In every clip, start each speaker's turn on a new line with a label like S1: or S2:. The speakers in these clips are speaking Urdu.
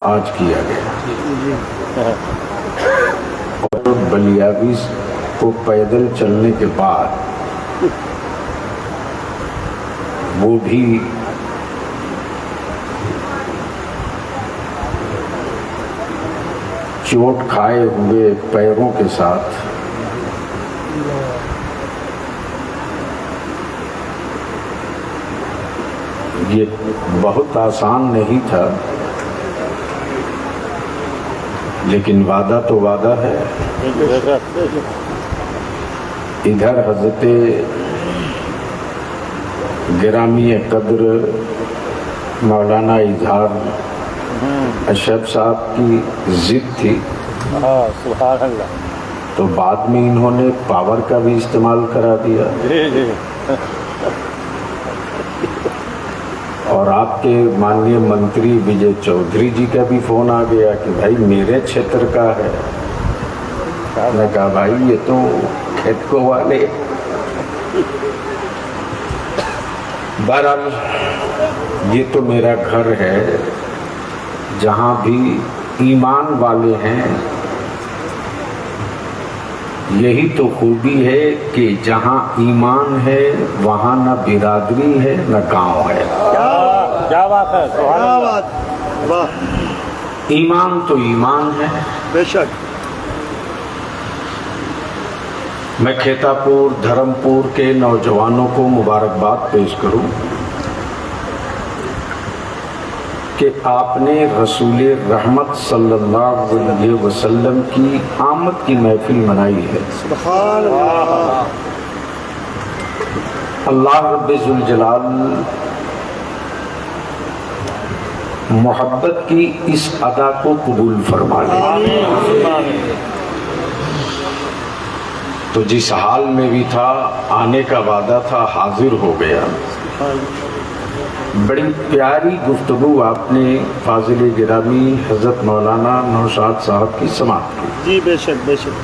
S1: آج کیا گیا اور بلیابی کو پیدل چلنے کے بعد وہ بھی چوٹ کھائے ہوئے پیروں کے ساتھ یہ بہت آسان نہیں تھا، لیکن وعدہ تو وعدہ ہے۔ ادھر حضرت گرامی قدر مولانا اظہار اشرف صاحب کی ضد تھی،
S2: سبحان اللہ،
S1: تو بعد میں انہوں نے پاور کا بھی استعمال کرا دیا، اور آپ کے ماننیہ منتری وجے چودھری جی کا بھی فون آ گیا کہ بھائی میرے چھیتر کا ہے۔ میں نے کہا بھائی یہ تو کھیتکو والے۔ بہرحال یہ تو میرا گھر ہے، جہاں بھی ایمان والے ہیں، یہی تو خوبی ہے کہ جہاں ایمان ہے وہاں نہ برادری ہے نہ گاؤں ہے۔
S2: کیا بات ہے، سبحان اللہ،
S1: ایمان تو ایمان ہے۔
S2: بے شک۔
S1: میں کھیتا پور دھرم پور کے نوجوانوں کو مبارکباد پیش کروں کہ آپ نے رسول رحمت صلی اللہ علیہ وسلم کی آمد کی محفل منائی ہے۔
S2: سبحان اللہ۔
S1: اللہ رب ذوالجلال محبت کی اس ادا کو قبول فرما لے۔ تو جس حال میں بھی تھا، آنے کا وعدہ تھا، حاضر ہو گیا۔ بڑی پیاری گفتگو آپ نے فاضل گرامی حضرت مولانا نوشاد صاحب کی سماعت کی،
S2: جی بے شک بے شک،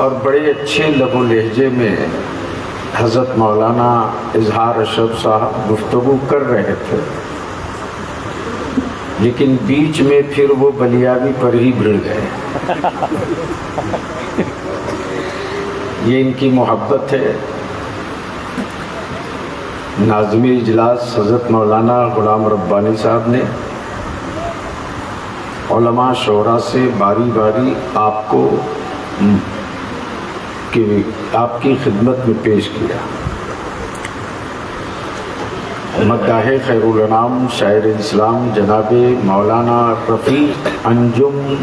S1: اور بڑے اچھے لب و لہجے میں حضرت مولانا اظہار اشرف صاحب گفتگو کر رہے تھے، لیکن بیچ میں پھر وہ بلیابی پر ہی بھڑ گئے۔ یہ ان کی محبت ہے۔ ناظم اجلاس حضرت مولانا غلام ربانی صاحب نے علماء شورا سے باری باری آپ کو آپ کی خدمت میں پیش کیا۔ مداح خیر الانام شاعر اسلام جناب مولانا رفیق انجم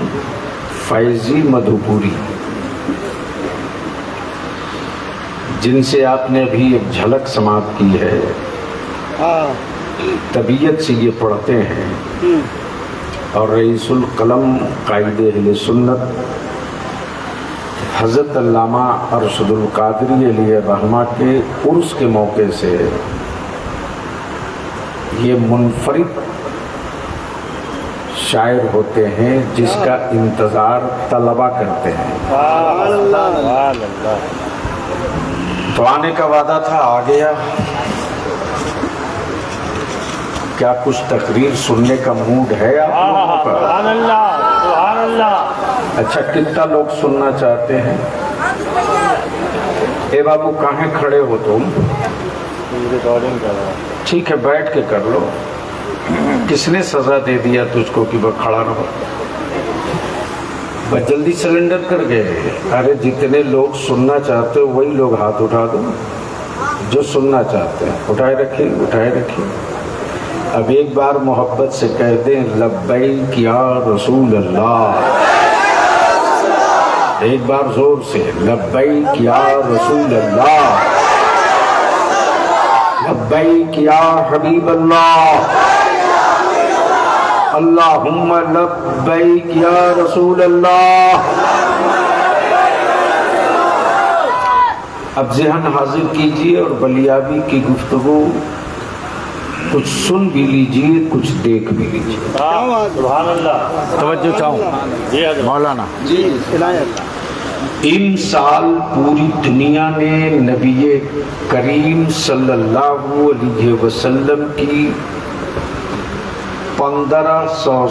S1: فیضی مدھوپوری، جن سے آپ نے ابھی ایک جھلک سماعت کی ہے، طبیعت سے یہ پڑھتے ہیں، اور رئیس القلم قائد اہل سنت حضرت علامہ ارشد القادری علیہ رحمہ کے عرس کے موقع سے یہ منفرد شاعر ہوتے ہیں جس کا انتظار طلبہ کرتے ہیں۔ تو آنے کا وعدہ تھا، آ گیا۔ کیا کچھ تقریر سننے کا موڈ ہے آپ لوگوں کا؟
S2: سبحان اللہ، سبحان اللہ۔
S1: اچھا، کتنا لوگ سننا چاہتے ہیں؟ اے بابو کہاں کھڑے ہو تم؟
S2: ریکارڈنگ کر رہا ہوں۔
S1: ٹھیک ہے، بیٹھ کے کر لو۔ کس نے سزا دے دیا تجھ کو کہ وہ کھڑا رہو؟ بس جلدی سلنڈر کر گئے۔ ارے جتنے لوگ سننا چاہتے ہو وہی لوگ ہاتھ اٹھا دو، جو سننا چاہتے ہیں اٹھائے رکھیں، اٹھائے رکھیں۔ اب ایک بار محبت سے کہہ دیں لبیک یا رسول اللہ، ایک بار زور سے لبیک یا رسول اللہ، لبیک یا حبیب اللہ، اللہم لبیک یا رسول اللہ۔ اب ذہن حاضر کیجئے اور بلیابی کی گفتگو کچھ سن بھی لیجئے، کچھ دیکھ بھی لیجئے۔
S2: سبحان اللہ،
S1: توجہ چاہوں مولانا
S2: جی عنایت۔
S1: ان سال پوری دنیا نے نبی کریم صلی اللہ علیہ وسلم کی 1500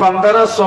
S1: 1500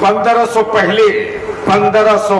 S1: 1500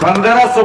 S1: 1500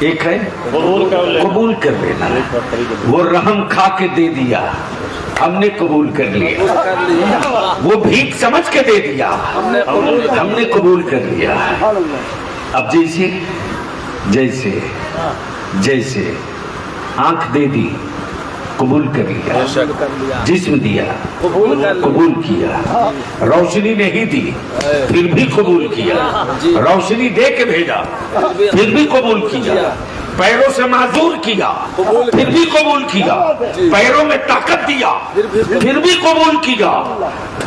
S1: ایک ہے
S2: قبول کر لے
S1: قبول کر لینا. وہ رحم کھا کے دے دیا, ہم نے قبول کر لیا. وہ بھیک سمجھ کے دے دیا, ہم نے قبول کر لیا. اب جیسے جیسے آنکھ دے دی, قبول کر لیا. جسم دیا, قبول کیا. روشنی نہیں دی, پھر بھی قبول کیا. روشنی دے کے بھیجا, پھر بھی قبول کیا. پیروں سے معذور کیا, پھر بھی قبول کیا. پیروں میں طاقت دیا, پھر بھی قبول کیا.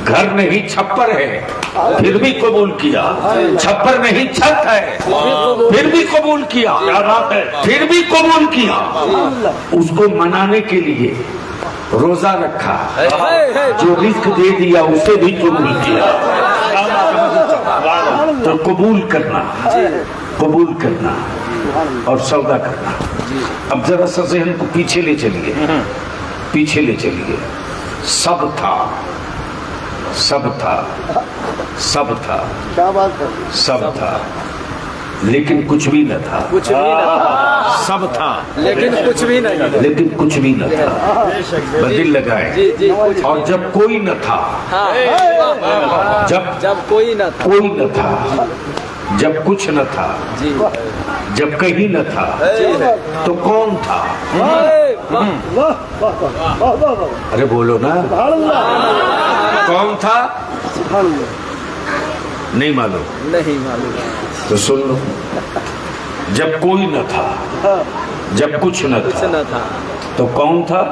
S1: گھر نہیں چھپر ہے, پھر بھی قبول کیا. چھپر نہیں چھت ہے, پھر بھی قبول کیا. پھر بھی قبول کیا. اس کو منانے کے لیے روزہ رکھا, جو رزق دے دیا اسے بھی قبول کیا. تو قبول کرنا اور سودا کرنا. اب ذرا سا ذہن کو پیچھے لے چلیے. سب تھا لیکن کچھ بھی نہ تھا. سب تھا
S3: لیکن کچھ بھی نہیں
S1: تھا. بدل لگائے. اور جب کوئی نہ تھا, جب کوئی نہ تھا, جب کچھ نہ تھا, جب کہیں نہ تھا, تو کون تھا؟ ارے بولو نا, کون تھا؟ نہیں معلوم تو سن لو. جب کوئی نہ تھا, جب کچھ نہ تھا, تو کون تھا؟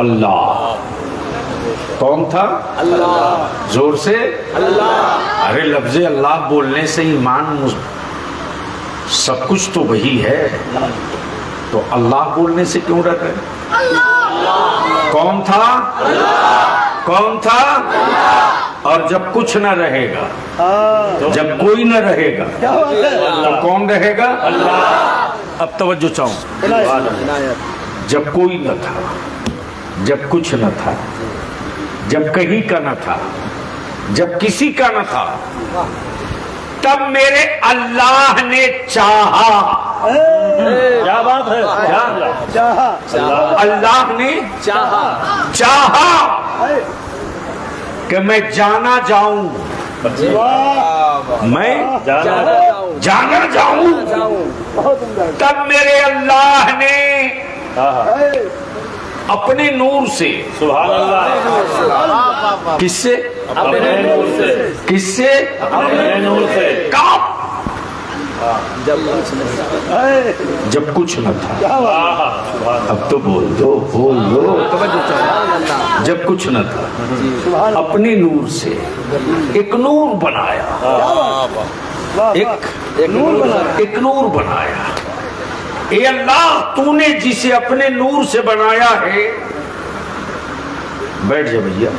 S1: اللہ. کون تھا؟ اللہ. زور سے اللہ. ارے لفظ اللہ بولنے سے ایمان, سب کچھ تو وہی ہے, تو اللہ بولنے سے کیوں ڈر رہے؟ کون تھا؟ کون تھا؟ اور جب کچھ نہ رہے گا, جب کوئی نہ رہے گا, تو کون رہے گا؟ اب توجہ چاہوں. جب کوئی نہ تھا, جب کچھ نہ تھا, جب کہیں کا نہ تھا, جب کسی کا نہ تھا, تب میرے اللہ نے چاہا.
S2: کیا بات ہے,
S1: اللہ نے چاہا کہ میں جانا جاؤں, میں جانا جاؤں. تب میرے اللہ نے اپنے نور سے,
S2: سبحان اللہ,
S1: کس سے؟
S2: اپنے نور سے.
S1: کس سے؟
S2: اپنے نور سے.
S1: کب؟ جب کچھ نہ تھا. اب تو بول دو. جب کچھ نہ تھا, اپنے نور سے ایک نور بنایا, ایک نور بنایا. اے اللہ, تو نے جسے اپنے نور سے بنایا ہے, بیٹھ جا بھیا.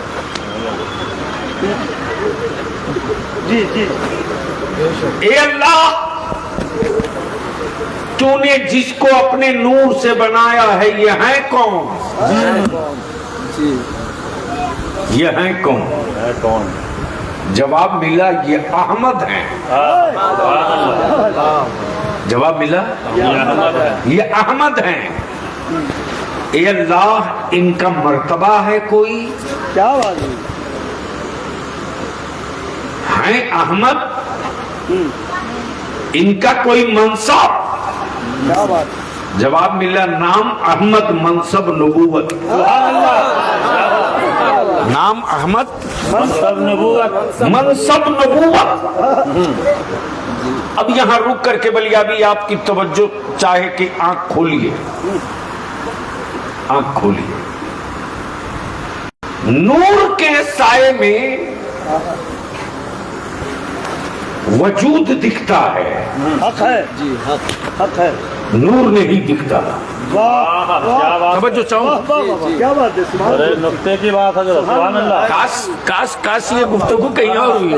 S1: اے اللہ, تو نے جس کو اپنے نور سے بنایا ہے, یہ ہیں کون؟ یہ ہیں کون؟ جواب ملا, یہ احمد ہیں. جواب ملا, یہ احمد ہیں. اے اللہ, ان کا مرتبہ ہے کوئی؟
S4: کیا بات
S1: ہیں احمد, ان کا کوئی منصب؟
S4: کیا بات.
S1: جواب ملا, نام احمد, منصب نبوت. نام احمد,
S2: منصب نبوت.
S1: منصب نبوت. اب یہاں رک کر کے بلیابی آپ کی توجہ چاہے کہ آنکھ کھولیے, آنکھ کھولیے. نور کے سائے میں وجود دکھتا ہے,
S4: حق ہے, حق ہے.
S1: نور نہیں دکھتا.
S2: کیا بات,
S1: توجہ چاہوں.
S4: کیا بات ہے.
S2: ارے نقطے کی بات ہے, سبحان اللہ.
S1: کاش یہ گفتگو کہیں اور ہوئی ہے.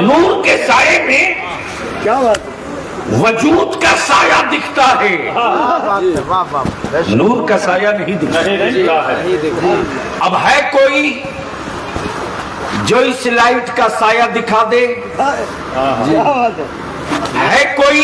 S1: نور کے سائے میں
S4: کیا بات.
S1: وجود کا سایہ دکھتا ہے, نور کا سایہ نہیں دکھتا. اب ہے کوئی جو اس لائٹ کا سایہ دکھا دے؟
S4: کیا بات ہے.
S1: ہے کوئی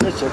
S4: بے شک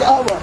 S4: کیا بات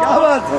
S4: کیا بات ہے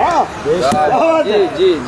S4: ہاں کیا بات ہے
S3: جی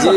S3: جی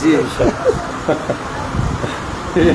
S3: جی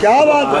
S4: کیا بات ہے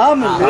S4: آمین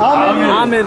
S4: آمین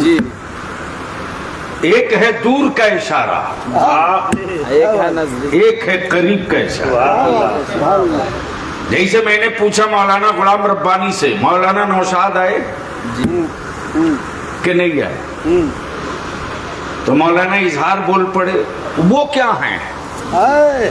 S3: جی
S1: ایک ہے دور کا اشارہ،
S3: ایک ہے نزدیک،
S1: ایک ہے قریب کا اشارہ۔
S4: سبحان اللہ
S1: جیسے میں نے پوچھا مولانا غلام ربانی سے، مولانا نوشاد آئے کہ نہیں آئے؟ تو مولانا اظہار بول پڑے، وہ کیا ہیں؟
S4: ہائے،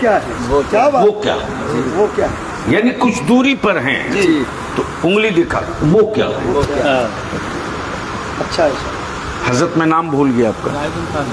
S4: کیا ہے کیا بات
S1: وہ کیا؟
S4: وہ کیا ہے
S1: یعنی کچھ دوری پر ہیں،
S3: جی
S1: تو انگلی دکھا، وہ کیا ہے؟
S3: وہ کیا ہے؟
S4: اچھا ہے
S1: حضرت میں نام بھول گیا آپ کا،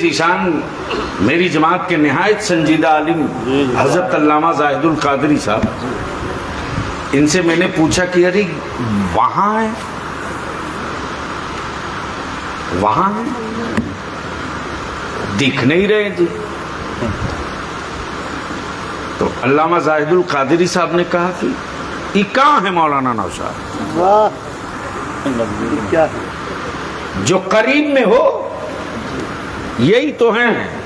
S1: ذیشان میری جماعت کے نہایت سنجیدہ عالم حضرت علامہ زاہد القادری صاحب، ان سے میں نے پوچھا کہ ارے وہاں ہے، وہاں ہے، دکھ نہیں رہے جی۔ تو علامہ زاہد القادری صاحب نے کہا کہ یہ کہاں ہے مولانا نوشاد؟
S4: واہ کیا ہے
S1: جو قریب میں ہو یہی تو ہیں،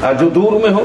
S1: اور جو دور میں ہو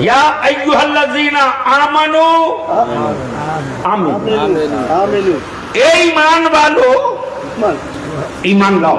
S1: یا ایھا الذین آمنو آمین،
S4: آمین
S1: اے ایمان والو ایمان لاؤ،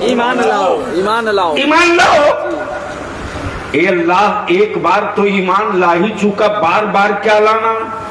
S3: ایمان لاؤ ایمان لاؤ
S1: ایمان لاؤ۔ اے اللہ ایک بار تو ایمان لا ہی چکا، بار بار کیا لانا؟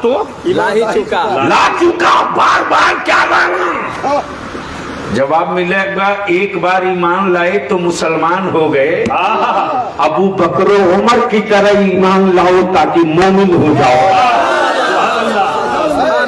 S1: تو
S3: لا ہی چکا
S1: لا چکا، بار بار کیا لانا؟ جواب ملے گا ایک بار ایمان لائے تو مسلمان ہو گئے، ابو بکر و عمر کی طرح ایمان لاؤ تاکہ مومن ہو جاؤ۔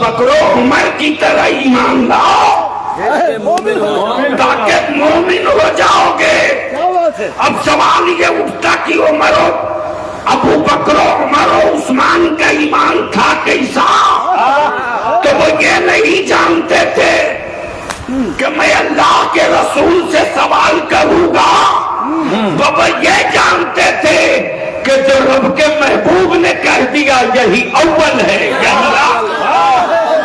S1: بکر و عمر کی طرح ایمان لاؤ
S4: مومن ہو
S1: تاکہ مومن ہو جاؤ گے۔
S4: کیا بات ہے
S1: اب سوال یہ اٹھتا کہ عمر و ابو بکر و عمر و عثمان کا ایمان تھا کیسا؟ تو وہ یہ نہیں جانتے تھے کہ میں اللہ کے رسول سے سوال کروں گا، وہ یہ جانتے تھے کہ جو رب کے محبوب نے کہہ دیا یہی اول ہے، یہی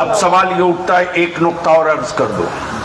S1: اب سوال یہ اٹھتا ہے، ایک نقطہ اور عرض کر دو،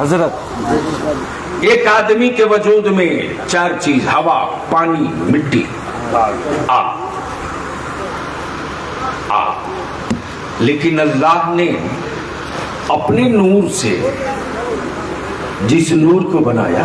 S1: حضرت۔ ایک آدمی کے وجود میں چار چیز، ہوا، پانی، مٹی، آگ۔ لیکن اللہ نے اپنے نور سے جس نور کو بنایا،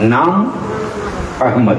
S1: نام احمد،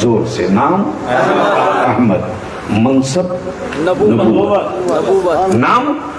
S1: زور سے نام احمد، منصب
S3: نبوت نبوت
S1: نام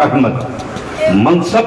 S1: احمد، منصب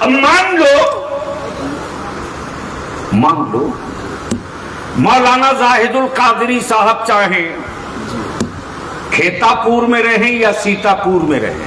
S1: اب مان لو مولانا زاہد القادری صاحب چاہیں کھیتا پور میں رہیں یا سیتا پور میں رہیں،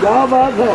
S4: کیا بات ہے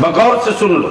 S1: بغور سے سن لو۔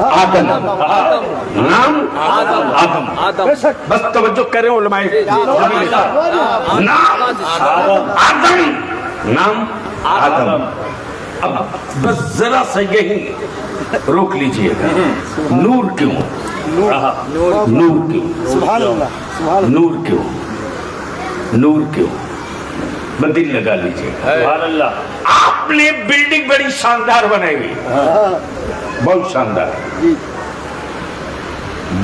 S1: آدم، نام آدم. بس توجہ کریں علماء، نام آدم، نام آدم. اب بس ذرا سا یہی روک لیجئے گا. نور کیوں؟ نور کیوں؟
S4: سبحان اللہ سبحان
S1: نور کیوں؟ نور کیوں؟ بدل لگا لیجئے.
S2: سبحان اللہ.
S1: آپ نے بلڈنگ بڑی شاندار بنائی ہوئی، بہت شاندار.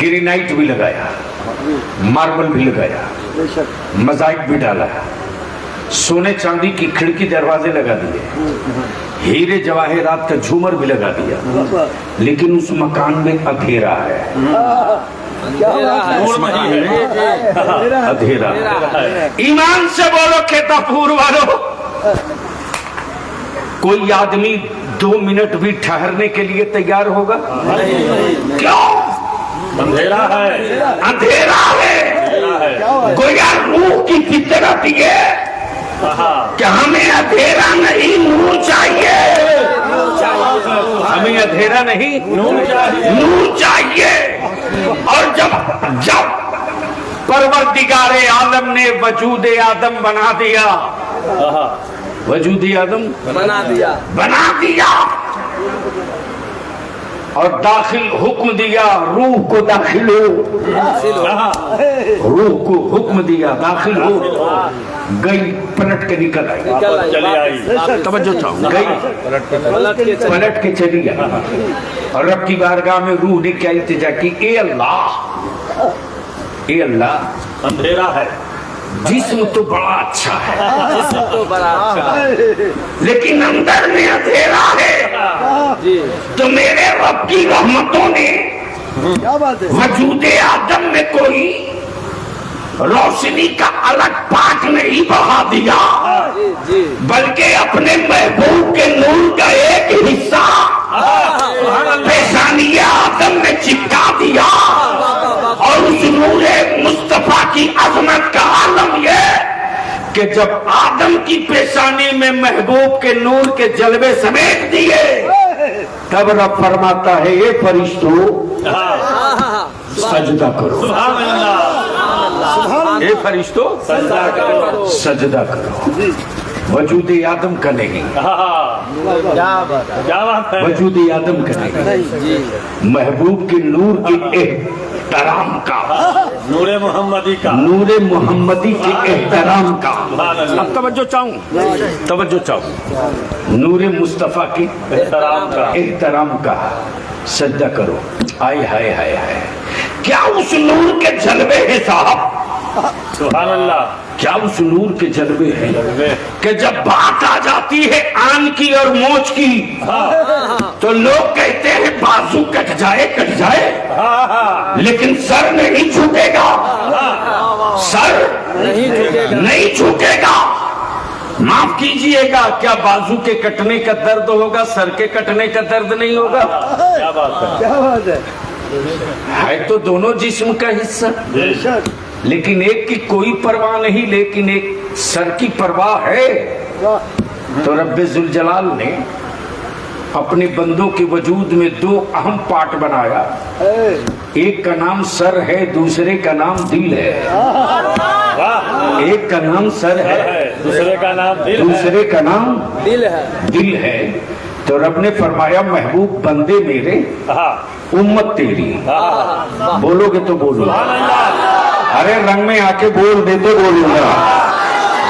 S1: گرینائٹ بھی لگایا، ماربل بھی لگایا،
S4: بے شک
S1: مزائک بھی ڈالا، سونے چاندی کی کھڑکی دروازے لگا دیے، ہیرے جواہرات کا جھومر بھی لگا دیا، لیکن اس مکان میں اندھیرا ہے.
S2: نور نہیں ہے.
S1: اندھیرا. ایمان سے بولو کھیتاپور والو، کوئی آدمی 2 منٹ بھی ٹھہرنے کے لیے تیار ہوگا؟ کیوں؟
S2: اندھیرا ہے.
S1: اندھیرا ہے. گویا روح کی فطرت یہ کہ ہمیں اندھیرا نہیں نور چاہیے. ہمیں اندھیرا نہیں نور چاہیے. اور جب پروردگار عالم نے وجود آدم بنا دیا، وجود آدم بنا دیا اور داخل حکم دیا، روح کو داخل ہو، روح کو حکم دیا داخل ہو، گئی پلٹ کے نکل آئی.
S2: چلی آئی.
S1: توجہ چاہوں، گئی پلٹ کے چلی آئی. اور رب کی بارگاہ میں روح نے کیا التجا کی؟ اے اللہ، اے اللہ،
S2: اندھیرا ہے.
S1: جسم تو بڑا اچھا ہے لیکن اندر میں اندھیرا ہے. تو میرے رب کی رحمتوں نے
S4: کیا بات ہے
S1: وجود آدم میں کوئی روشنی کا الگ پاٹ نہیں بہا دیا، بلکہ اپنے محبوب کے نور کا ایک حصہ پیشانی آدم میں چپکا دیا. اور اس نور مصطفیٰ کی عظمت کا عالم یہ کہ جب آدم کی پیشانی میں محبوب کے نور کے جلوے سمیٹ دیے، تب رب فرماتا ہے اے فرشتوں سجدہ کرو.
S2: سبحان اللہ.
S1: اے فرشتوں
S2: سجدہ کرو.
S1: سجدہ کرو. وجود آدم کا نہیں،
S2: کیا بات ہے.
S1: وجود آدم کا نہیں، محبوب کے نور کے احترام کا،
S2: نور محمدی کا،
S1: نور محمدی کے احترام کا.
S2: سبحان اللہ.
S1: اب توجہ چاہوں، توجہ چاہوں، نور مصطفیٰ کے
S2: احترام کا.
S1: احترام کا سجدہ کرو. آئے ہائے ہائے ہائے، کیا اس نور کے جلوے ہیں صاحب؟
S2: سبحان اللہ.
S1: کیا اس نور کے جلوے ہیں کہ جب بات آ جاتی ہے آن کی اور موچ کی تو لوگ کہتے ہیں بازو کٹ جائے کٹ جائے، لیکن سر نہیں جھکے گا، سر نہیں جھکے گا. معاف کیجئے گا، کیا بازو کے کٹنے کا درد ہوگا، سر کے کٹنے کا درد نہیں ہوگا؟
S2: کیا بات ہے.
S4: کیا بات ہے
S1: ہے تو دونوں جسم کا حصہ،
S4: بے شک
S1: لیکن ایک کی کوئی پرواہ نہیں، لیکن ایک سر کی پرواہ ہے. تو رب ذوالجلال نے اپنے بندوں کے وجود میں 2 اہم پارٹ بنایا. ایک کا نام سر ہے، دوسرے کا نام دل ہے. ایک کا نام سر ہے،
S2: دوسرے کا نام دل ہے.
S1: دوسرے کا نام دل ہے. تو رب نے فرمایا محبوب بندے میرے، امت تیری، بولو گے تو بولو، ارے رنگ میں آ کے بول دے تو بولوں گا.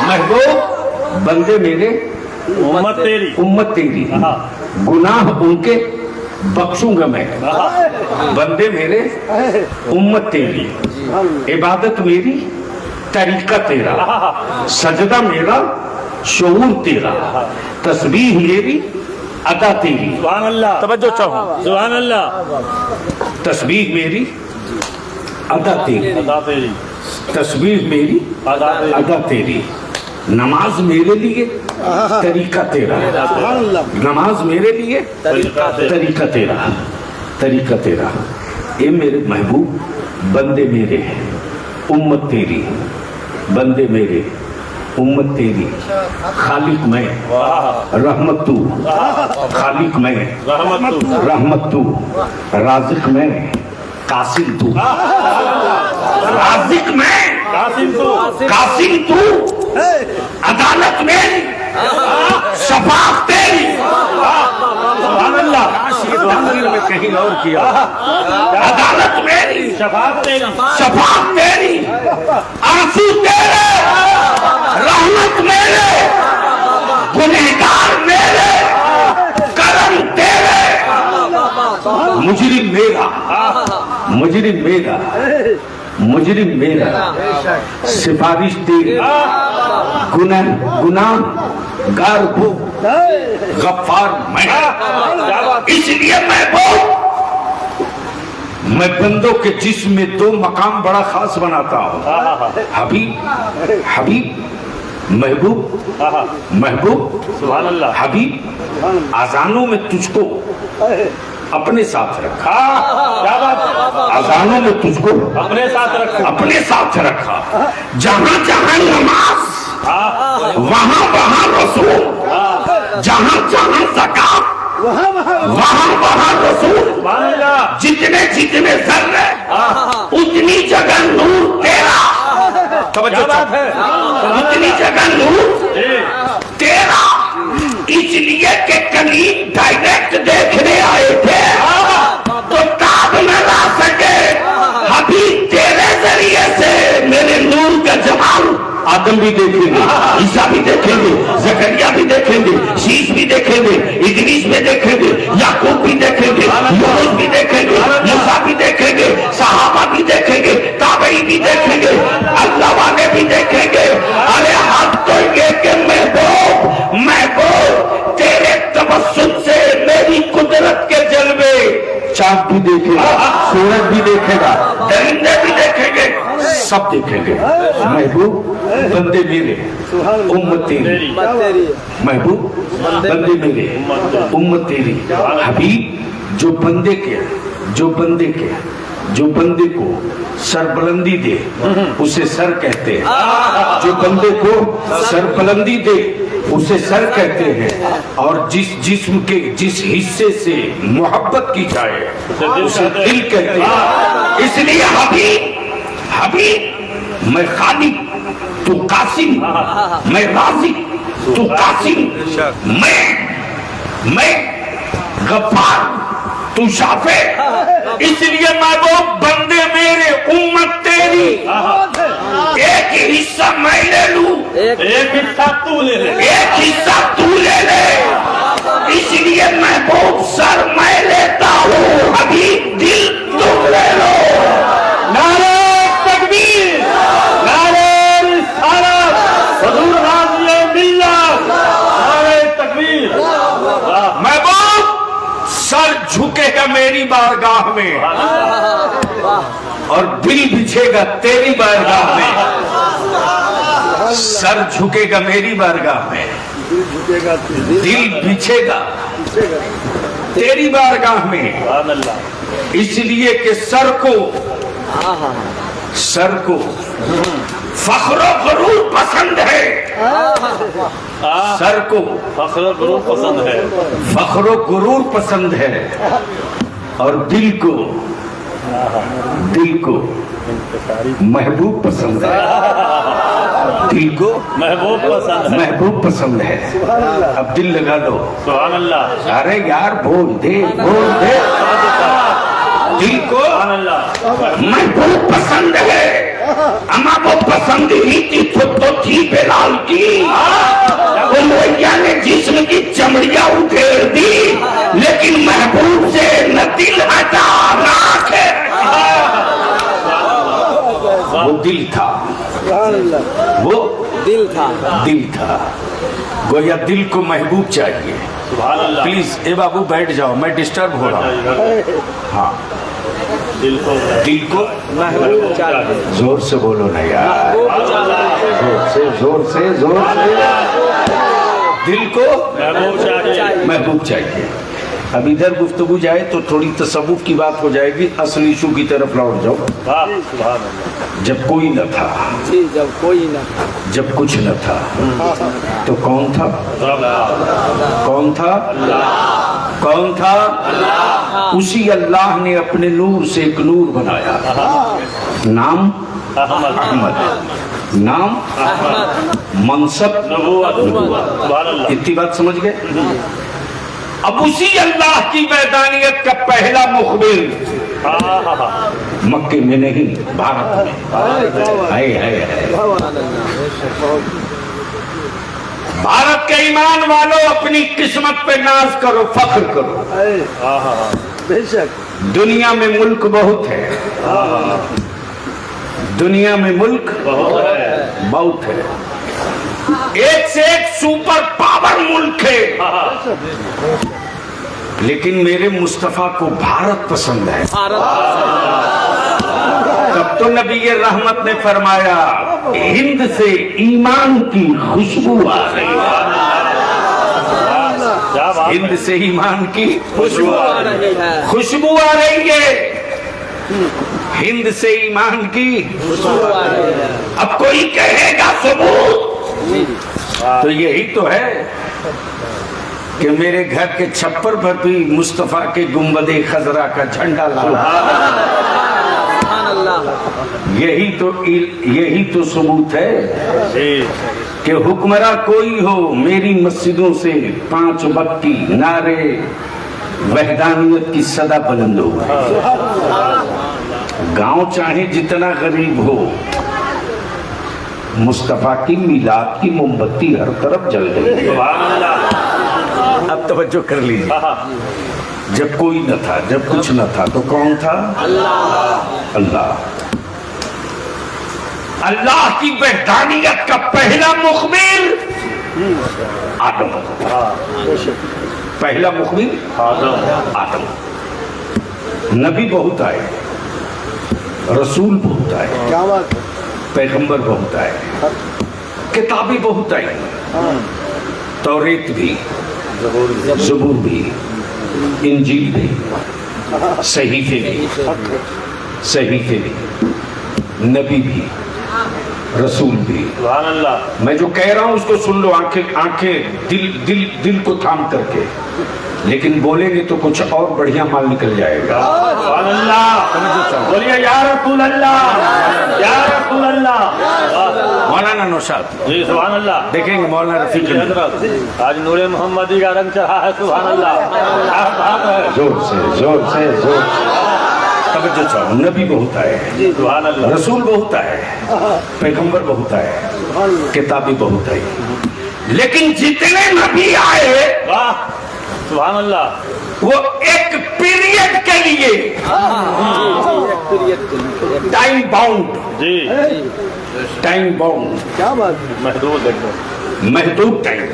S1: محبوب بندے میرے،
S2: امت تیری،
S1: امت تیری، گناہ ان کے بخشوں گا میں. بندے میرے، امت تیری، عبادت میری، طریقہ تیرا، سجدہ میرا، شعور تیرا، تسبیح میری، ادا تیری.
S2: سبحان اللہ.
S1: توجہ چاہوں،
S2: سبحان اللہ.
S1: تسبیح میری، ادا تیری،
S2: ادا تیری،
S1: تسبیح میری،
S2: ادا تیری،
S1: ادا تیری. نماز میرے لیے، طریقہ تیرا.
S4: سبحان اللہ.
S1: نماز میرے لیے،
S2: طریقہ تیرا.
S1: طریقہ تیرا، طریقہ تیرا. اے میرے محبوب بندے میرے، امت تیری، بندے میرے، امت تیری، خالق میں، رحمت تو، خالق میں، رحمت تو، رازق میں، قاسم تو، رازق میں، قاسم تو، عدالت میں، شفاعت تیری، سبحان اللہ، میں کہیں اور کیا، عدالت میری، شفاعت تیری، آنسو تیرے، رحمت میرے، گنہگار میرے، کرم تیرے، مجرم میرا، مجرم میرا، مجرم میرا، سفارش تیری، گناہ گار وہ، غفار میں، اس لیے میں بندوں کے جسم میں دو مقام بڑا خاص بناتا ہوں، حبیب، حبیب، محبوب، محبوب،
S2: سبحان اللہ،
S1: حبیب، اذانوں میں تجھ کو اپنے ساتھ رکھا،
S2: کیا بات ہے،
S1: اذانوں میں تجھ کو
S2: اپنے ساتھ رکھا،
S1: اپنے ساتھ رکھا، جہاں جہاں نماز وہاں وہاں رسول، جہاں جہاں زکات وہاں وہاں رسول،
S2: سبحان اللہ،
S1: جتنے جتنے ذرے اتنی جگہ نور تیرا،
S2: کیا بات ہے،
S1: اتنی جگہ نور تیرا، اس لیے کہ کلیم ڈائریکٹ دیکھنے آئے تھے تو تاب نہ لا سکے، حبیب تیرے ذریعے سے میرے نور کا جمال آدم بھی دیکھیں گے، عیسیٰ بھی دیکھیں گے، زکریا بھی دیکھیں گے، شیش بھی دیکھیں گے، ادریس بھی دیکھیں گے، یعقوب بھی دیکھیں گے، یونس بھی دیکھیں گے، موسیٰ بھی دیکھیں گے، صحابہ بھی دیکھیں گے، تابعی بھی دیکھیں گے، اللہ والے بھی دیکھیں گے، ارے حق تو یہ کہ محبوب تیرے تبسم سے میری قدرت کے جلوے، چاند بھی دیکھے گا، سورج بھی دیکھے گا، درندے بھی دیکھیں گے، سب دیکھیں گے، محبوب بندے میرے، امت تیری، محبوب بندے میرے، امت تیری، حبیب جو بندے کے، جو بندے کے، جو بندے کو سربلندی دے اسے سر کہتے ہیں، جو بندے کو سربلندی دے اسے سر کہتے ہیں، اور جس جسم کے جس حصے سے محبت کی جائے اسے دل کہتے ہیں، اس لیے حبیب، حبیب میں خالق تو قاسم، میں رازق تو قاسم، میں غفار تو شافع، اس لیے محبوب بندے میرے، امت تیری، ایک حصہ میں لے لوں،
S2: ایک حصہ تو لے لے،
S1: ایک حصہ تو لے لے، اس لیے محبوب سر میں لیتا ہوں، حبیب دل تم لے لو،
S2: نعرہ تکبیر، نعرہ رسالت، حضور غازی ملت، نعرہ تکبیر،
S1: محبوب سر جھکے گا میری بارگاہ میں اور دل بچھے گا تیری بارگاہ میں، سر جھکے گا میری بارگاہ میں، دل بچھے گا تیری بارگاہ میں،
S2: سبحان اللہ،
S1: اس لیے کہ سر کو فخر و غرور پسند ہے، سر کو
S2: فخر و غرور پسند ہے،
S1: فخر و غرور پسند ہے، اور دل کو محبوب پسند ہے، دل کو
S2: محبوب پسند ہے،
S1: محبوب پسند ہے، اب دل لگا لو،
S2: سبحان اللہ،
S1: ارے یار بول دے، بول دے، دل کو
S2: سبحان اللہ،
S1: محبوب پسند ہے، اما وہ پسند ہی تھی خود تو تھی بلال کی، امیہ نے جسم کی چمڑیاں ادھیڑ دی، لیکن محبوب سے نہ دل ہٹا نہ آنکھیں، وہ دل تھا، وہ دل تھا، گویا دل کو محبوب چاہیے،
S2: سبحان اللہ،
S1: پلیز اے بابو بیٹھ جاؤ، میں ڈسٹرب ہو رہا ہوں، ہاں
S2: دل کو
S4: محبوب چاہیے،
S1: زور سے بولو نا یار، زور سے
S2: دل کو محبوب چاہیے،
S1: محبوب چاہیے، اب ادھر گفتگو جائے تو تھوڑی تصوف کی بات ہو جائے گی، اصل ایشو کی طرف لوٹ جاؤ.
S2: واہ سبحان اللہ.
S1: جب کوئی نہ تھا،
S4: جی جب کوئی نہ تھا.
S1: جب کچھ نہ تھا تو کون تھا؟ کون تھا؟ کون تھا؟ اسی اللہ نے اپنے نور سے ایک نور بنایا. نام احمد، نام منصب
S2: نبوت. سبحان اللہ.
S1: اتنی بات سمجھ گئے؟ اب اسی اللہ کی وحدانیت کا پہلا مخبر مکے میں نہیں، بھارت میں. ہے بھارت کے ایمان والوں، اپنی قسمت پہ ناز کرو، فخر کرو.
S4: بے شک.
S1: دنیا میں ملک بہت ہے، دنیا میں ملک بہت ہے، ایک سے ایک سپر پاور ملک ہے، لیکن میرے مصطفیٰ کو بھارت پسند ہے. تب تو نبی رحمت نے فرمایا ہند سے ایمان کی خوشبو آ رہی ہے. ہند سے ایمان کی خوشبو آ رہی ہے، خوشبو آ رہی ہے. ہند سے ایمان کی خوشبو آ رہی ہے. اب کوئی کہے گا ثبوت، تو یہی تو ہے کہ میرے گھر کے چھپر پر بھی مصطفیٰ کے گنبد خضرا کا جھنڈا لگا. یہی تو ثبوت ہے کہ حکمراں کوئی ہو، میری مسجدوں سے 5 وقت کی نعرے وحدانیت کی صدا بلند ہو. گاؤں چاہے جتنا غریب ہو، مصطفیٰ کی میلاد کی موم بتی ہر طرف جل گئی. اب توجہ کر لیجیے. جب کوئی نہ تھا، جب کچھ نہ تھا تو کون تھا؟ اللہ. اللہ کی وحدانیت کا پہلا مخبر آدم. پہلا مخبر آدم. نبی بہت آئے، رسول بہت آئے،
S4: کیا بات ہے.
S1: پیغمبر بہت آئے، کتابیں بہت آئی، توریت بھی، زبور بھی، انجیل بھی، صحیفے بھی، نبی بھی، رسول بھی.
S2: سبحان اللہ.
S1: میں جو کہہ رہا ہوں اس کو سن لو، آنکھیں دل کو تھام کر کے، لیکن بولیں گے تو کچھ اور بڑھیا مال نکل جائے گا.
S2: سبحان اللہ. بولیے یا رسول اللہ، یا رسول اللہ.
S1: مولانا نوشاد
S2: جی سبحان اللہ.
S1: دیکھیں گے مولانا رفیق
S2: حضرت آج نور محمدی کا رنگ چڑھا ہے. سبحان اللہ. کیا بات ہے.
S1: زور سے توجہ چاہو. نبی بہت آئے،
S2: سبحان اللہ.
S1: رسول بہت آئے، پیغمبر بہت آئے، کتابیں بہت آئی، لیکن جتنے نبی آئے
S2: واہ سبحان اللہ.
S1: وہ ایک پیریڈ کے لیے ٹائم باؤنڈ،
S2: جی
S1: ٹائم باؤنڈ،
S4: کیا بات ہے.
S2: محدود ایک
S1: محدود ٹائم.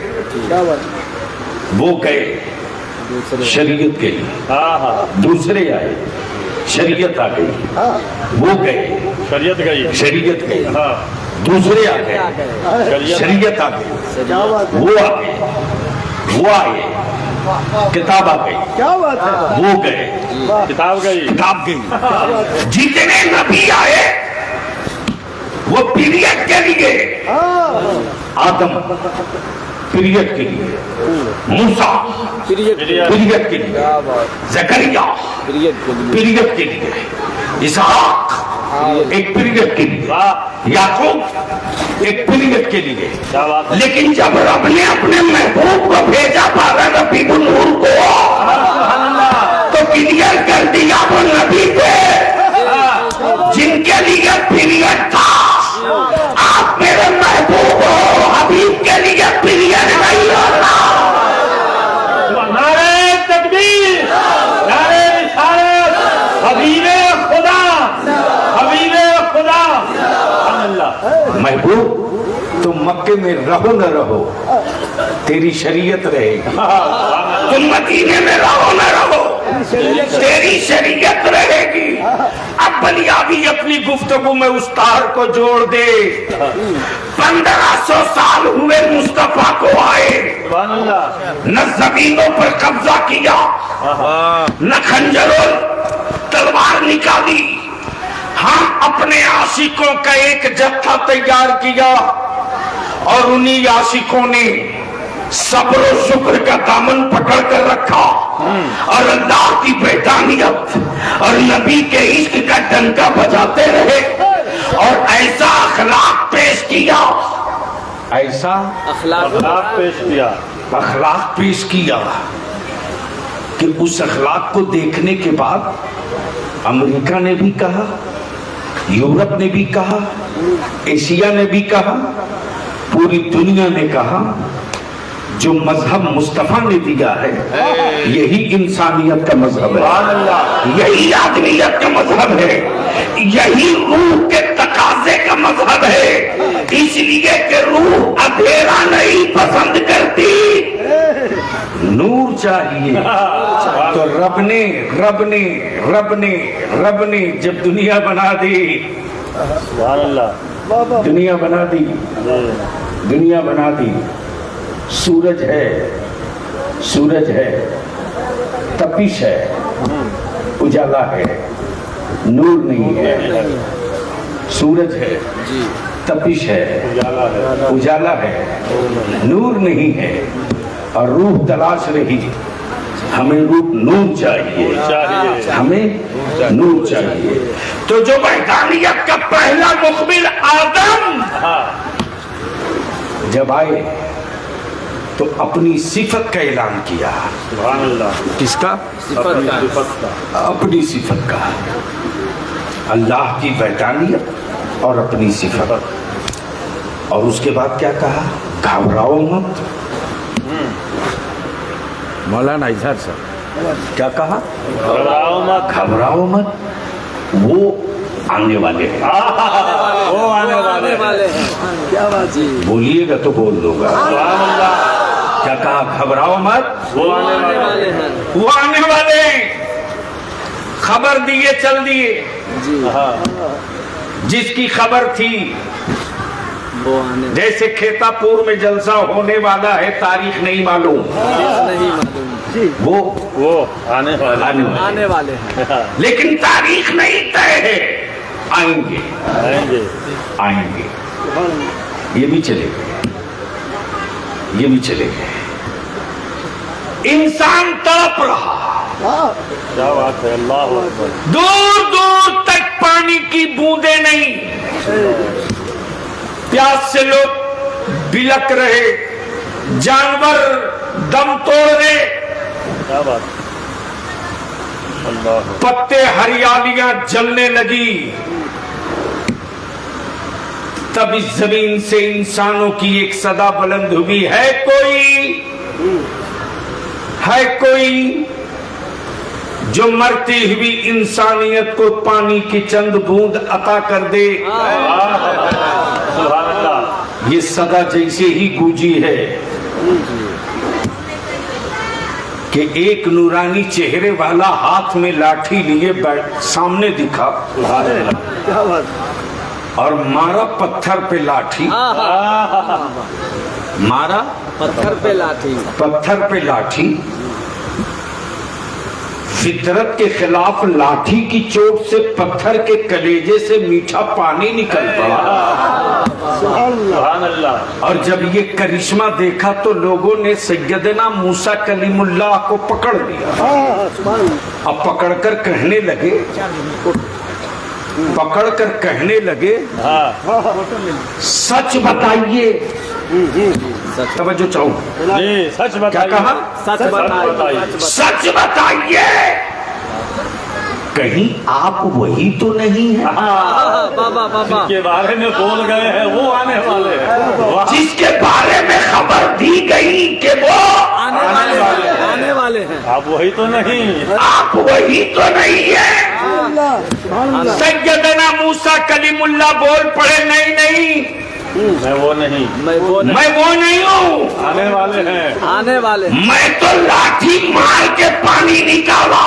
S4: کیا بات ہے.
S1: وہ گئے شریعت کے لیے، دوسرے آئے، شریعت آ گئی. وہ گئے،
S2: شریعت گئی.
S1: شریعت گئی، دوسرے آ گئے، شریعت آ گئی.
S4: کیا بات ہے.
S1: وہ آ گئے، وہ آئے، کتاب آ گئی.
S4: کیا بات ہے.
S1: وہ گئے،
S2: کتاب گئی.
S1: کتاب گئی. جتنے نبی آئے وہ پیریڈ کے لیے. آدم پیریڈ کے لیے، موسیٰ پیریڈ کے لیے، زکریا پیریڈ کے لیے، اسحاق ایک پیریڈ کے لیے، یعقوب ایک پیریڈ کے لیے. لیکن جب رب نے اپنے محبوب کو بھیجا پارا ربیع النور کو، تو کلیئر کر دیا وہ نبی تھے جن کے لیے پیریڈ تھا. آپ میرے محبوب ہو، حبیب کے لیے پیریڈ نہیں ہوتا.
S2: نعرہ تکبیر، نعرہ رسالت، حبیب خدا، حبیب خدا. سبحان اللہ.
S1: محبوب تم مکے میں رہو نہ رہو، تیری شریعت رہے گی. تم مدینے میں رہو نہ رہو، تیری شریعت رہے گی. اب بلیابی اپنی گفتگو میں اس تار کو جوڑ دے. 1500 سال ہوئے مصطفیٰ کو آئے, نہ زمینوں پر قبضہ کیا, نہ خنجر تلوار نکالی. ہاں اپنے عاشقوں کا ایک جتھا تیار کیا اور انہی عاشقوں نے صبر و شکر کا دامن پکڑ کر رکھا اور اللہ کی وحدانیت اور نبی کے عشق کا ڈنکا بجاتے رہے اور ایسا اخلاق پیش کیا, ایسا
S2: اخلاق
S1: پیش کیا کہ اس اخلاق کو دیکھنے کے بعد امریکہ نے بھی کہا, یورپ نے بھی کہا, ایشیا نے بھی کہا, پوری دنیا نے کہا جو مذہب مصطفیٰ نے دیا ہے یہی انسانیت کا مذہب ہے, یہی آدمیت کا مذہب ہے, یہی روح کے تقاضے کا مذہب ہے. اس لیے کہ روح اندھیرا نہیں پسند کرتی, نور چاہیے. تو رب نے جب دنیا بنا دی, دنیا بنا دی, سورج ہے, تپش ہے, اجالا ہے, نور نہیں ہے. سورج ہے, تپش ہے, اجالا ہے, نور نہیں ہے. اور روح تلاش رہی, ہمیں روح نور چاہیے, ہمیں نور چاہیے. تو جو وحدانیت کا پہلا مخبر آدم جب آئے تو اپنی صفت کا اعلان کیا. کس کا؟ اپنی صفت کا, اللہ کی وحدانیت اور اپنی صفت. اور اس کے بعد کیا کہا؟ گھبراؤ مت. مولانا اظہار صاحب کیا کہا؟ گھبراؤ مت, وہ آنے والے ہیں.
S3: وہ آنے والے ہیں. کیا بات ہے,
S1: بولیے گا تو بول دو گا. کیا کہا؟ گھبراؤ مت,
S3: وہ آنے والے ہیں.
S1: وہ آنے والے ہیں. خبر دیے چل دیے. جس کی خبر تھی,
S3: وہ آنے
S1: جیسے کھیتا پور میں جلسہ ہونے والا ہے, تاریخ نہیں معلوم,
S3: نہیں معلوم,
S1: وہ
S3: آنے والے ہیں.
S1: لیکن تاریخ نہیں طے ہے. آئیں گے. یہ بھی چلے گئے. انسان تڑپ رہا, دور دور تک پانی کی بوندیں نہیں, پیاس سے لوگ بلک رہے, جانور دم توڑ رہے, پتے ہریالیاں جلنے لگی. تب اس زمین سے انسانوں کی ایک صدا بلند ہوئی, ہے کوئی جو مرتی ہوئی انسانیت کو پانی کی چند بوند عطا کر دے. یہ صدا جیسے ہی گونجی ہے کہ ایک نورانی چہرے والا ہاتھ میں لاٹھی لیے سامنے دکھا اور مارا پتھر پہ لاٹھی, مارا پتھر پہ لاٹھی. فطرت کے خلاف لاٹھی کی چوٹ سے پتھر کے کلیجے سے میٹھا پانی نکل پڑا. اور جب یہ کرشمہ دیکھا تو لوگوں نے سیدنا موسیٰ کلیم اللہ کو پکڑ لیا. اب پکڑ کر کہنے لگے سچ بتائیے. توجہ چاہوں, کیا کہا؟ سچ بتائیے, کہیں آپ وہی تو نہیں ہیں
S2: جس کے بارے میں بول گئے ہیں وہ آنے والے ہیں,
S1: جس کے بارے میں خبر دی گئی کہ وہ
S3: آنے والے ہیں.
S2: آپ وہی تو نہیں,
S1: آپ وہی تو نہیں ہیں. سیدنا موسیٰ کلیم اللہ بول پڑے, نہیں
S2: میں وہ نہیں,
S1: میں وہ نہیں ہوں,
S2: آنے والے ہیں.
S3: آنے والے
S1: میں تو لاٹھی مار کے پانی نکالا.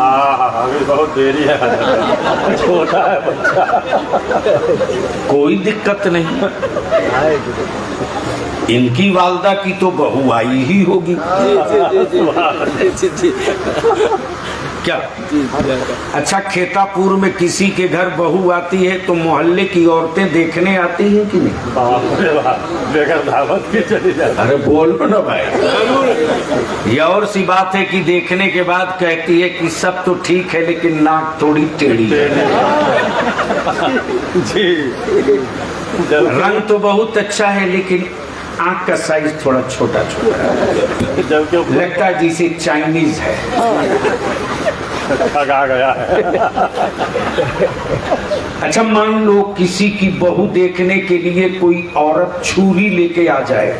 S2: ابھی بہت دیری ہے، چھوٹا ہے بچہ۔
S1: کوئی دقت نہیں، ان کی والدہ کی تو بہو آئی ہی ہوگی کیا؟ اچھا کھیتا پور میں کسی کے گھر بہو آتی ہے تو محلے کی عورتیں دیکھنے آتی ہیں کہ نہیں؟
S2: بغیر دعوت کی چلی جاتی۔
S1: ارے بولو نا بھائی، یہ اور سی بات ہے کہ دیکھنے کے بعد کہتی ہے کہ سب تو ٹھیک ہے لیکن ناک تھوڑی ٹیڑھی ہے،
S2: جی
S1: رنگ تو بہت اچھا ہے لیکن آنکھ کا سائز تھوڑا چھوٹا چھوٹا ہے،
S2: جبکہ
S1: لگتا ہے جسے چائنیز ہے۔
S2: آ گیا ہے۔
S1: اچھا مان لو کسی کی بہو دیکھنے کے لیے کوئی عورت چھری لے کے آ جائے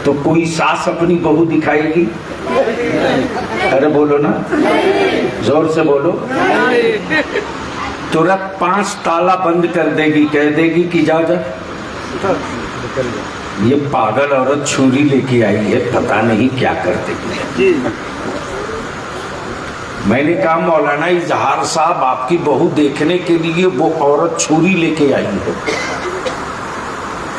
S1: تو کوئی ساس اپنی بہو دکھائے گی؟ ارے بولو نا، زور سے بولو۔ ترنت 5 تالا بند کر دے گی، کہہ دے گی کہ جا جا، یہ پاگل عورت چھری لے کے آئی ہے، پتہ نہیں کیا کرتے گی۔ میں نے کہا مولانا اظہار صاحب آپ کی بہو دیکھنے کے لیے وہ عورت چھری لے کے آئی ہے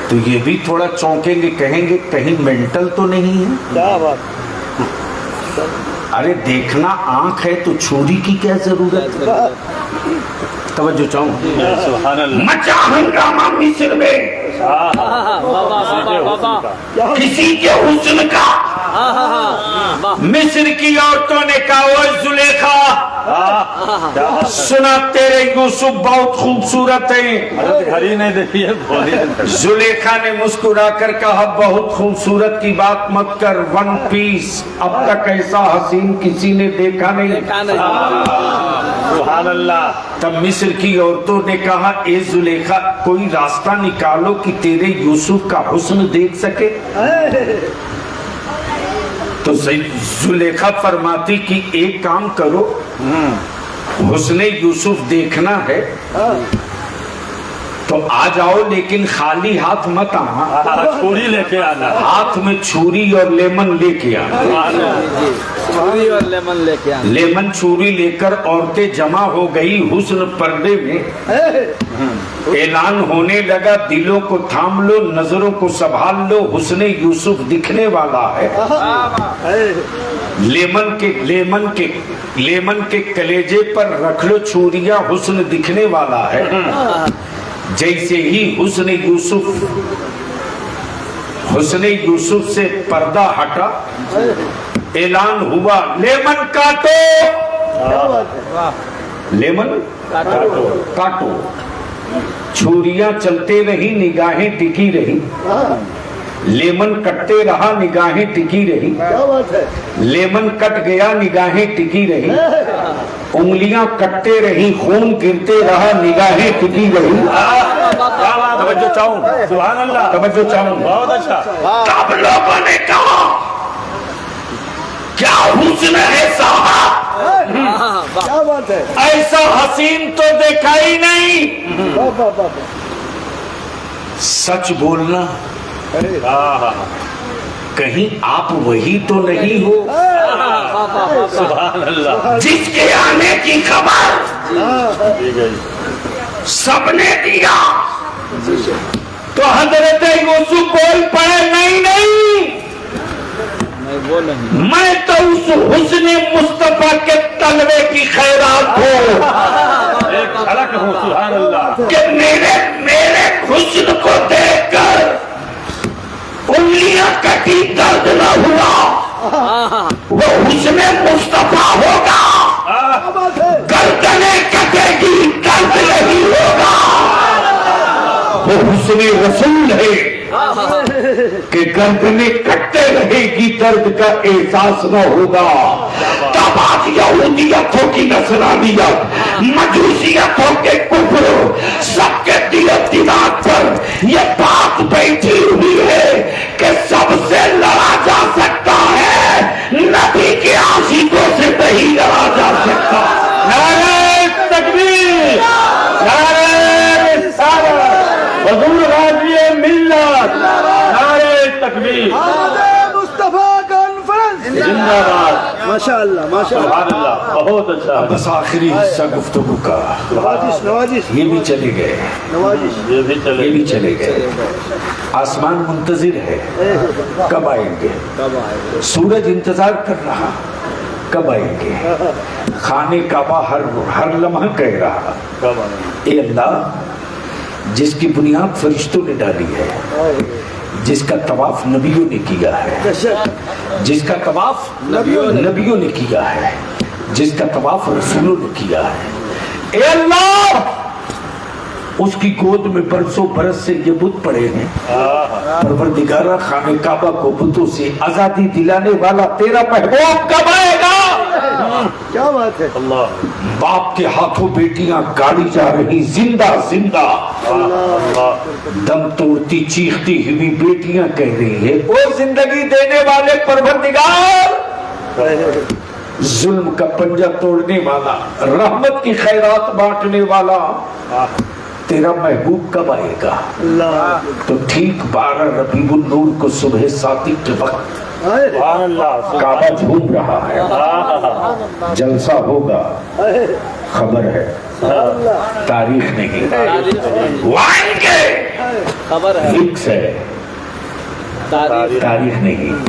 S1: تو یہ بھی تھوڑا چونکیں گے، کہیں گے کہیں مینٹل تو نہیں ہے؟
S4: کیا بات،
S1: ارے دیکھنا آنکھ ہے تو چھری کی کیا ضرورت ہے؟ توجہ چاہوں،
S2: سبحان اللہ۔
S1: مچا ہنگامہ مصر میں کسی کے حسن کا، مصر کی عورتوں نے کہا اوہ زلیخا، سنا تیرے یوسف بہت خوبصورت ہیں۔
S2: گھر ہی نہیں دیکھی ہے، بولی
S1: زلیخا نے مسکرا کر کہا بہت خوبصورت کی بات مت کر، 1 پیس، اب تک ایسا حسین کسی نے دیکھا نہیں۔
S2: سبحان اللہ۔
S1: تب مصر کی عورتوں نے کہا اے زلیخا کوئی راستہ نکالو کہ تیرے یوسف کا حسن دیکھ سکے۔ تو زلیخا فرماتی کہ ایک کام کرو، حسن یوسف دیکھنا ہے تو آ جاؤ لیکن خالی ہاتھ مت آنا،
S2: چھری لے کے آنا،
S1: ہاتھ میں چھری اور لیمن لے کے آنا۔
S3: چھری اور لیمن لے کے آنا۔
S1: لیمن چھری لے کر عورتیں جمع ہو گئی، حسن پردے میں اعلان ہونے لگا، دلوں کو تھام لو، نظروں کو سنبھال لو، حسن یوسف دکھنے والا ہے۔ لیمن کے کلیجے پر رکھ لو چھریاں، حسن دکھنے والا ہے۔ جیسے ہی حسن یوسف سے پردہ ہٹا، اعلان ہوا لیمن کاٹو، لیمن کاٹو۔ چھریاں چلتے رہی، نگاہیں ٹکی رہی، لیمن کٹتے رہا، نگاہیں ٹکی رہی، لیمن کٹ گیا، نگاہیں ٹکی رہی، انگلیاں کٹتے رہی، خون گرتے رہا، نگاہیں ٹکی رہی۔
S2: توجہ چاہوں، سبحان اللہ،
S1: توجہ چاہوں،
S2: بہت اچھا۔
S1: تب لوگوں نے کہا کیا حسن ہے صاحب،
S4: کیا بات ہے،
S1: ایسا حسین تو دیکھا ہی نہیں۔ سچ بولنا، کہیں آپ وہی تو نہیں ہو
S2: سبحان اللہ۔
S1: جس کے آنے کی خبر سب نے دیا؟ تو حضرت یوسف بول پڑے نہیں،
S3: وہ نہیں،
S1: میں تو اس حسن مصطفیٰ کے طلبے کی خیرات ہوں
S2: ایک خلق ہوں، سبحان اللہ۔
S1: کہ میرے حسن کو دیکھ کر انگلیاں کٹی، درد نہ ہوا، وہ حسن مصطفیٰ ہوگا، گردنیں کٹے گی، درد نہیں ہوگا، وہ حسن رسول ہے کہ گردنیں کٹتے رہے گی، درد کا احساس نہ ہوگا۔ تب آج یہودیتوں کی نصرانیت، مجوسیتوں کے کفر، سب کے دل و دماغ پر یہ بات بیٹھی ہوئی ہے کہ سب سے لڑا جا سکتا ہے، نبی کے عاشقوں سے نہیں لڑا جا سکتا۔
S2: نعرہ تکبیر، نعرہ رسالت، حضور غازی ملت، نعرہ تکبیر۔
S4: مصطفیٰ کانفرنس
S2: زندہ باد
S4: ماشاءاللہ ماشاءاللہ.
S2: سبحان اللہ بہت اچھا
S1: بس آخری حصہ گفتگو کا
S4: نوازش نوازش
S1: یہ بھی چلے گئے،
S4: نوازش.
S2: یہ بھی چلے
S1: یہ بھی چلے گئے. آسمان منتظر ہے کب آئیں گے، سورج انتظار کر رہا کب آئیں گے، خانہ کعبہ ہر لمحہ کہہ رہا
S2: کب آئیں
S1: اے اللہ جس کی بنیاد فرشتوں نے ڈالی ہے، جس کا طواف نبیوں نے کیا ہے، جس کا طواف نبیوں نے کیا ہے، جس کا طواف رسولوں نے کیا ہے، اے اللہ اس کی گود میں برسوں برس سے یہ بت پڑے ہیں. پروردگارہ خانہ کعبہ کو بتوں سے آزادی دلانے والا تیرا محبوب کب آئے گا؟
S4: کیا بات ہے.
S2: اللہ
S1: باپ کے ہاتھوں بیٹیاں گاڑی جا رہی زندہ زندہ،
S2: اللہ
S1: دم توڑتی چیختی ہوئی بیٹیاں کہہ رہی ہے او زندگی دینے والے پروردگار، ظلم کا پنجہ توڑنے والا، رحمت کی خیرات بانٹنے والا تیرا محبوب کب آئے گا؟
S4: اللہ.
S1: تو ٹھیک 12 ربیع النور کو صبح صادق کے وقت
S2: سبحان اللہ
S1: کعبہ جھوم رہا ہے، جلسہ ہوگا، خبر ہے تاریخ نہیں، وائن کے فکس ہے تاریخ نہیں.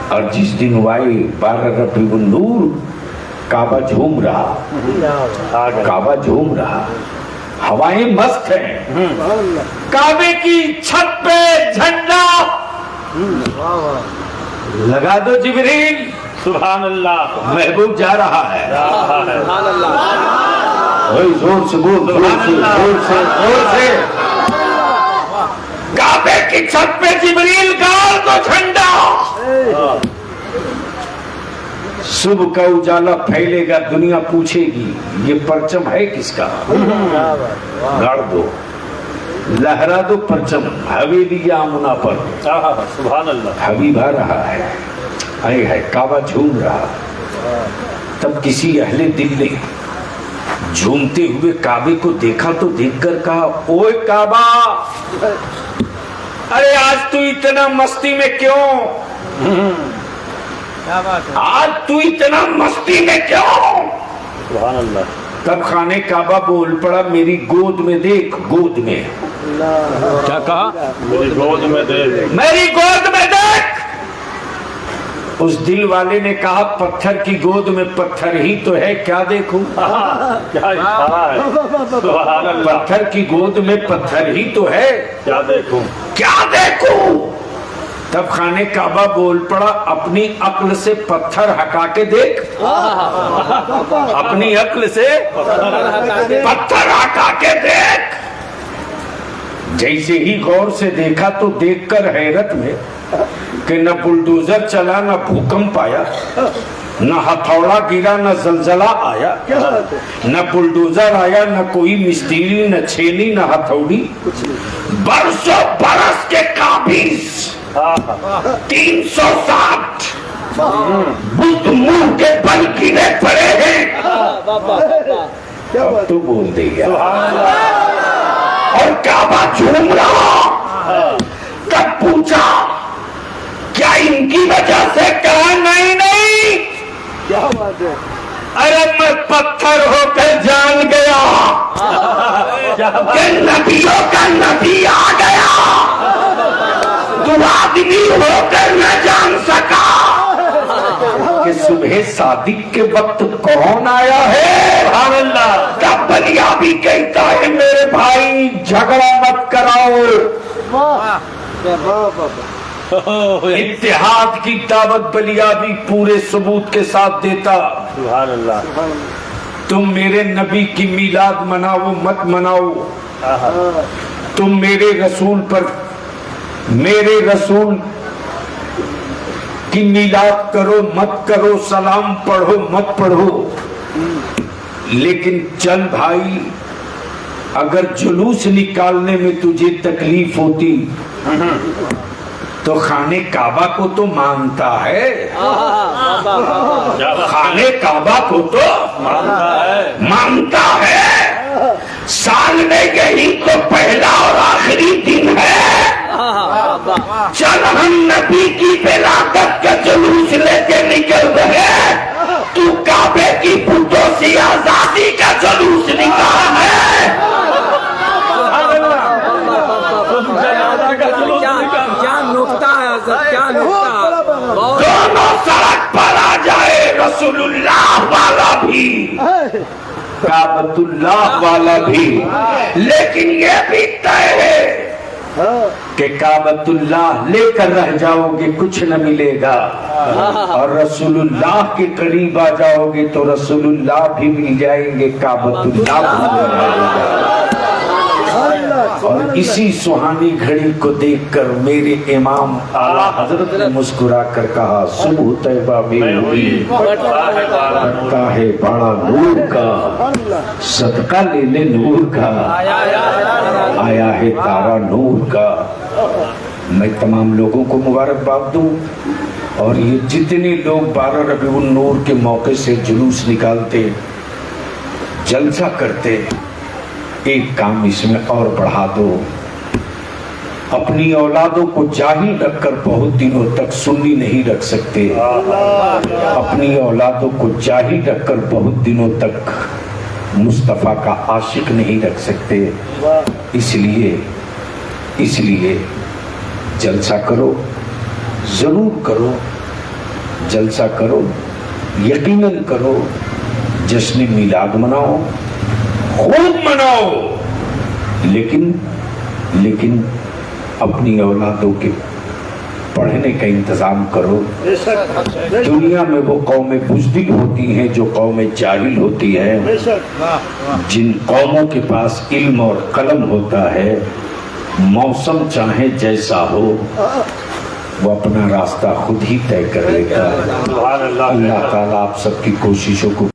S1: اور جس دن وائی 12 ربیع النور کعبہ جھوم رہا، کعبہ جھوم رہا، ہوائیں مست ہیں، کعبے کی چھت پہ جھنڈا لگا دو جبریل،
S2: سبحان اللہ
S1: محبوب جا رہا ہے.
S2: سبحان اللہ
S1: اوہ زور سے بول، زور سے زور سے زور سے، کعبے کی چھت پہ جبریل گاڑ دو جھنڈا. صبح کا اجالا پھیلے گا، دنیا پوچھے گی یہ پرچم ہے کس کا، گاڑ دو، لہرا دو پرچم حویلی آمنہ پر.
S2: سبحان اللہ
S1: حبیب آ رہا ہے، آئے ہے، کعبہ جھوم رہا. تب کسی اہل دل نے جھومتے ہوئے کعبے کو دیکھا تو دیکھ کر کہا اوے کعبہ، ارے آج تو اتنا مستی میں کیوں، آج تو اتنا مستی میں کیوں؟
S2: سبحان اللہ.
S1: تب خانہ کعبہ بول پڑا میری گود میں دیکھ، گود میں کیا کہا،
S2: میری گود میں دے
S1: میری گود میں دیکھ. اس دل والے نے کہا پتھر کی گود میں پتھر ہی تو ہے، کیا دیکھوں،
S2: کیا اشارہ ہے. سبحان اللہ
S1: پتھر کی گود میں پتھر ہی تو ہے،
S2: کیا دیکھوں.
S1: کیا دیکھوں. تب خانہ کعبہ بول پڑا اپنی عقل سے پتھر ہٹا کے دیکھ، اپنی عقل سے پتھر ہٹا کے دیکھ. جیسے ہی غور سے دیکھا تو دیکھ کر حیرت میں کہ نہ بلڈوزر چلا، نہ بھوکمپ آیا، نہ ہتھوڑا گرا، نہ زلزلہ آیا، نہ بلڈوزر آیا، نہ کوئی مستری، نہ چھینی، نہ ہتھوڑی. برسوں برس کے قابض 360 بدھ منہ کے بل گرے پڑے ہیں. اب تو بول دے گا اور کعبہ جھوم رہا. تب پوچھا کیا ان کی وجہ سے، کہا نہیں نہیں،
S4: کیا بات ہے.
S1: ارے میں پتھر ہو کر جان گیا کہ نبیوں کا نبی آ گیا، تو آدمی ہو کر نہ جان سکا کہ صبح صادق کے وقت کون آیا ہے. سبحان اللہ. تب بلیابی کہتا ہے میرے بھائی جھگڑا مت کراؤ، اتحاد کی دعوت بلیابی پورے ثبوت کے ساتھ دیتا.
S2: سبحان اللہ.
S1: تم میرے نبی کی میلاد مناؤ مت مناؤ، تم میرے رسول پر، میرے رسول کی میلاد کرو مت کرو، سلام پڑھو مت پڑھو، لیکن چل بھائی اگر جلوس نکالنے میں تجھے تکلیف ہوتی تو خانہ کعبہ کو تو مانتا ہے، خانہ کعبہ کو تو مانتا ہے. سال میں یہی تو پہلا اور آخری دن ہے، چل ہم نبی کی ولادت کا جلوس لے کے نکل رسول اللہ والا بھی، کعبۃ اللہ والا بھی، لیکن یہ بھی طے ہے کہ کعبۃ اللہ لے کر رہ جاؤ گے کچھ نہ ملے گا، اور رسول اللہ کے قریب آ جاؤ گے تو رسول اللہ بھی مل جائیں گے، کعبۃ اللہ بھی مل جائے گا۔ اور اسی سہانی گھڑی کو دیکھ کر میرے امام اعلیٰ حضرت نے مسکرا کر کہا صبح طیبہ میں ہوئی بڑھتا ہے بڑا نور کا، صدقہ لے لے نور کا، آیا ہے تارا نور کا۔ میں تمام لوگوں کو مبارکباد دوں، اور یہ جتنے لوگ 12 ربیع النور کے موقع سے جلوس نکالتے، جلسہ کرتے، ایک کام اس میں اور بڑھا دو، اپنی اولادوں کو جاہل رکھ کر بہت دنوں تک سنی نہیں رکھ سکتے، اپنی اولادوں کو جاہل رکھ کر بہت دنوں تک مصطفیٰ کا عاشق نہیں رکھ سکتے۔ اس لیے جلسہ کرو، ضرور کرو، جلسہ کرو، یقیناً کرو، جشن میلاد مناؤ، خوب مناؤ، لیکن اپنی اولادوں کے پڑھنے کا انتظام کرو۔ دنیا میں وہ قومیں بزدل ہوتی ہیں جو قومیں جاہل ہوتی ہیں، جن قوموں کے پاس علم اور قلم ہوتا ہے، موسم چاہے جیسا ہو وہ اپنا راستہ خود ہی طے کر لیتا ہے۔ اللہ تعالیٰ آپ سب کی کوششوں کو